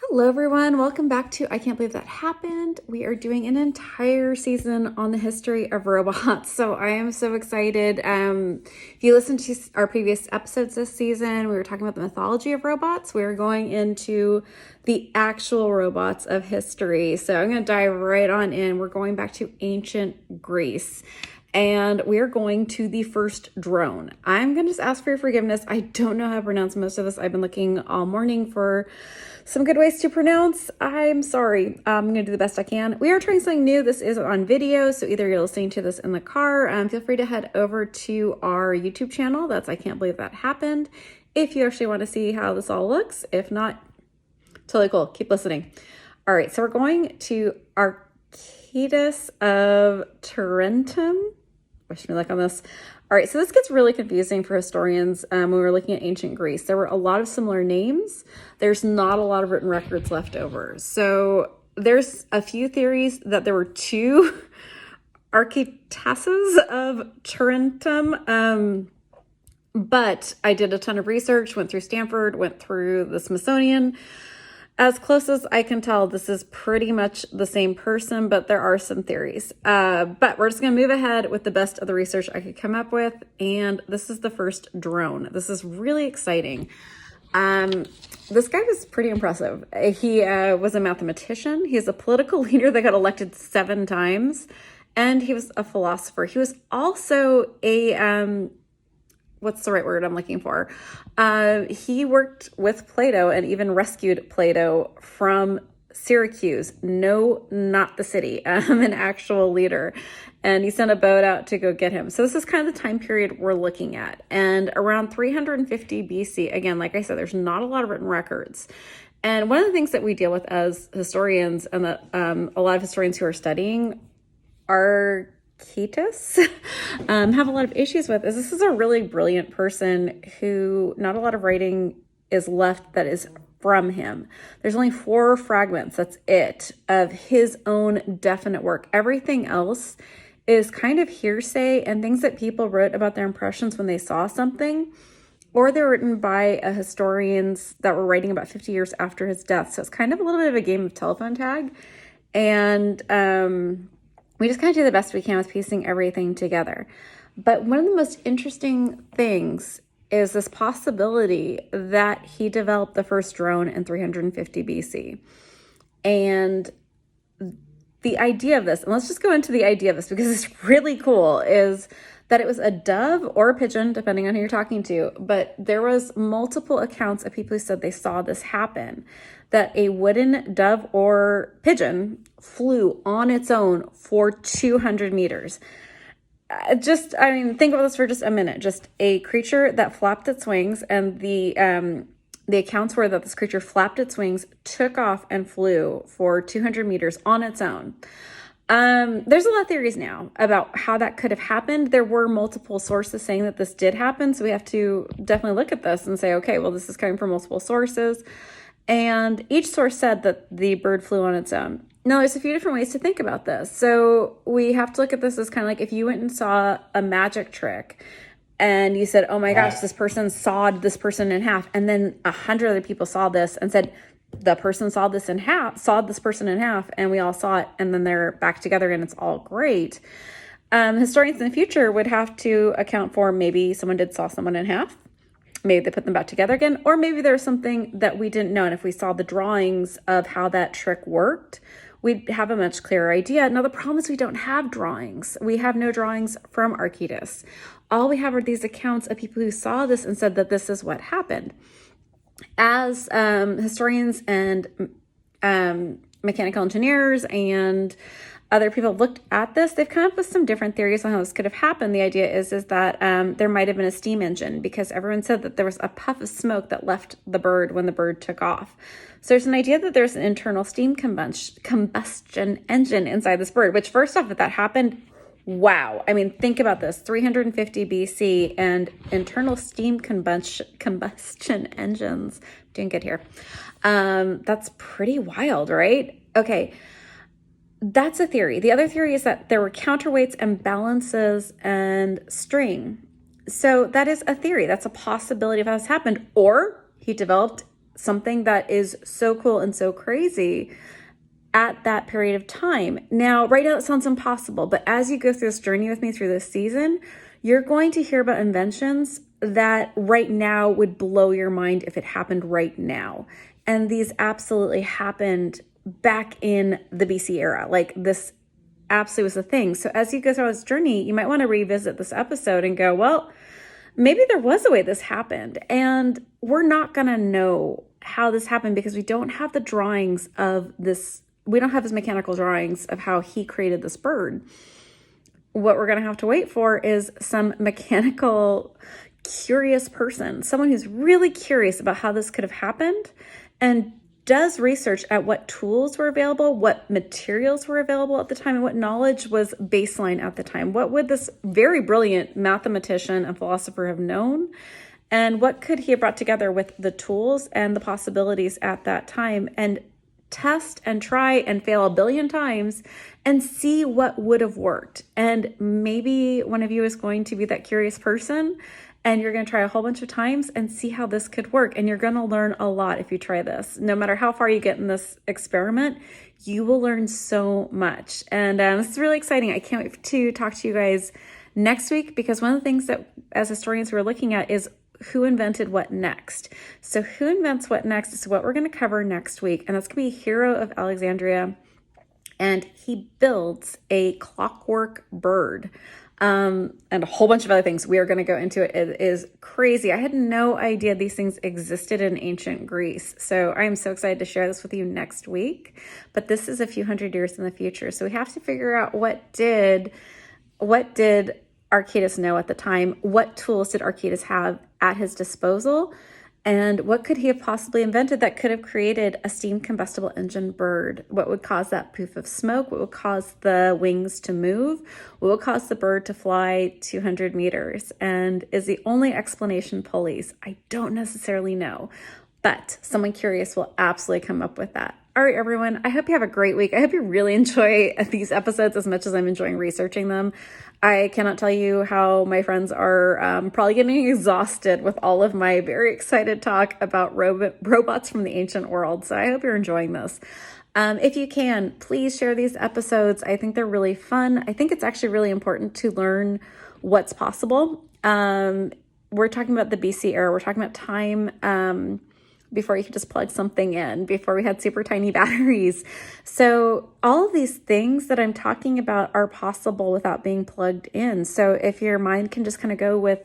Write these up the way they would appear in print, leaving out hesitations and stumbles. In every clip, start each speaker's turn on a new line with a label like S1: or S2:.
S1: Hello everyone, welcome back to I Can't Believe That Happened. We are doing an entire season on the history of robots, so I am so excited. If you listened to our previous episodes this season, we were talking about the mythology of robots. We are going into the actual robots of history, so I'm going to dive right on in. We're going back to ancient Greece. And we are going to the first drone. I'm going to just ask for your forgiveness. I don't know how to pronounce most of this. I've been looking all morning for some good ways to pronounce. I'm sorry. I'm going to do the best I can. We are trying something new. This is on video, so either you're listening to this in the car, feel free to head over to our YouTube channel. That's I Can't Believe That Happened. If you actually want to see how this all looks. If not, totally cool. Keep listening. All right, so we're going to Archytas of Terentum. Wish me luck on this. All right, so this gets really confusing for historians when we were looking at ancient Greece. There were a lot of similar names. There's not a lot of written records left over. So there's a few theories that there were two Archytases of Terentum. But I did a ton of research, went through Stanford, went through the Smithsonian. As close as I can tell, this is pretty much the same person, but there are some theories. But we're just going to move ahead with the best of the research I could come up with. And this is the first drone. This is really exciting. This guy was pretty impressive. He was a mathematician. He's a political leader that got elected 7 times. And he was a philosopher. He was also a... what's the right word I'm looking for? He worked with Plato and even rescued Plato from Syracuse. No, not the city, an actual leader. And he sent a boat out to go get him. So this is kind of the time period we're looking at. And around 350 BC, again, like I said, there's not a lot of written records. And one of the things that we deal with as historians and that a lot of historians who are studying Archytas have a lot of issues with is this is a really brilliant person who not a lot of writing is left that is from him. There's only 4 fragments, that's it, of his own definite work. Everything else is kind of hearsay and things that people wrote about their impressions when they saw something, or they're written by historians that were writing about 50 years after his death. So it's kind of a little bit of a game of telephone tag. And we just kind of do the best we can with piecing everything together. But one of the most interesting things is this possibility that he developed the first drone in 350 BC. And the idea of this, and let's just go into the idea of this because it's really cool, is that it was a dove or a pigeon, depending on who you're talking to. But there was multiple accounts of people who said they saw this happen, that a wooden dove or pigeon flew on its own for 200 meters. Think about this for just a minute. Just a creature that flapped its wings, and the accounts were that this creature flapped its wings, took off, and flew for 200 meters on its own. There's a lot of theories now about how that could have happened. There were multiple sources saying that this did happen, so we have to definitely look at this and say, okay, well, this is coming from multiple sources. And each source said that the bird flew on its own. Now, there's a few different ways to think about this. So we have to look at this as kind of like if you went and saw a magic trick and you said, oh my gosh, this person sawed this person in half. And then 100 other people saw this and said, the person sawed this person in half, and we all saw it. And then they're back together and it's all great. Historians in the future would have to account for maybe someone did saw someone in half. Maybe they put them back together again, or maybe there's something that we didn't know. And if we saw the drawings of how that trick worked, we'd have a much clearer idea. Now, the problem is we don't have drawings. We have no drawings from Archytas. All we have are these accounts of people who saw this and said that this is what happened. As historians and mechanical engineers and other people looked at this, they've come up with some different theories on how this could have happened. The idea is that there might have been a steam engine, because everyone said that there was a puff of smoke that left the bird when the bird took off. So there's an idea that there's an internal steam combustion engine inside this bird, which first off, if that happened, wow. I mean, think about this, 350 BC and internal steam combustion engines. Doing good here. That's pretty wild, right? Okay. That's a theory. The other theory is that there were counterweights and balances and string. So that is a theory. That's a possibility of how this happened. Or he developed something that is so cool and so crazy at that period of time. Now, right now it sounds impossible, but as you go through this journey with me through this season, you're going to hear about inventions that right now would blow your mind if it happened right now. And these absolutely happened back in the BC era. Like, this absolutely was a thing. So as you go through this journey, you might want to revisit this episode and go, well, maybe there was a way this happened. And we're not going to know how this happened because we don't have the drawings of this. We don't have his mechanical drawings of how he created this bird. What we're going to have to wait for is some mechanical, curious person, someone who's really curious about how this could have happened and does research at what tools were available, what materials were available at the time, and what knowledge was baseline at the time. What would this very brilliant mathematician and philosopher have known? And what could he have brought together with the tools and the possibilities at that time? And test and try and fail a billion times and see what would have worked. And maybe one of you is going to be that curious person and you're going to try a whole bunch of times and see how this could work. And you're going to learn a lot if you try this. No matter how far you get in this experiment, you will learn so much. And this is really exciting. I can't wait to talk to you guys next week, because one of the things that as historians we're looking at is who invented what next. So who invents what next is what we're going to cover next week. And that's going to be Hero of Alexandria. And he builds a clockwork bird. And a whole bunch of other things. We are going to go into it. It is crazy. I had no idea these things existed in ancient Greece. So I am so excited to share this with you next week. But this is a few hundred years in the future. So we have to figure out what did Archytas know at the time? What tools did Archytas have at his disposal? And what could he have possibly invented that could have created a steam combustible engine bird? What would cause that poof of smoke? What would cause the wings to move? What would cause the bird to fly 200 meters? And is the only explanation pulleys? I don't necessarily know, but someone curious will absolutely come up with that. All right, everyone, I hope you have a great week. I hope you really enjoy these episodes as much as I'm enjoying researching them. I cannot tell you how my friends are probably getting exhausted with all of my very excited talk about robots from the ancient world. So I hope you're enjoying this. If you can, please share these episodes. I think they're really fun. I think it's actually really important to learn what's possible. We're talking about the BC era. We're talking about time before you could just plug something in, before we had super tiny batteries. So all of these things that I'm talking about are possible without being plugged in. So if your mind can just kind of go with,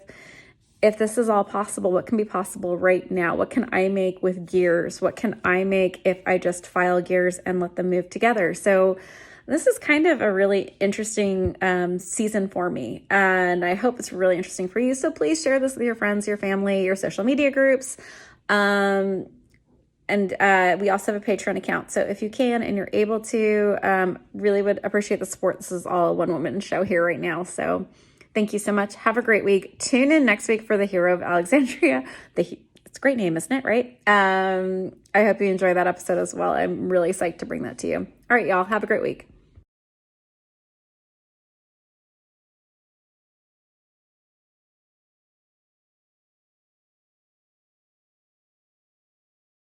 S1: if this is all possible, what can be possible right now? What can I make with gears? What can I make if I just file gears and let them move together? So this is kind of a really interesting season for me, and I hope it's really interesting for you. So please share this with your friends, your family, your social media groups. And we also have a Patreon account. So if you can and you're able to, really would appreciate the support. This is all a one-woman show here right now. So thank you so much. Have a great week. Tune in next week for the Hero of Alexandria. It's a great name, isn't it? Right? I hope you enjoy that episode as well. I'm really psyched to bring that to you. All right, y'all. Have a great week.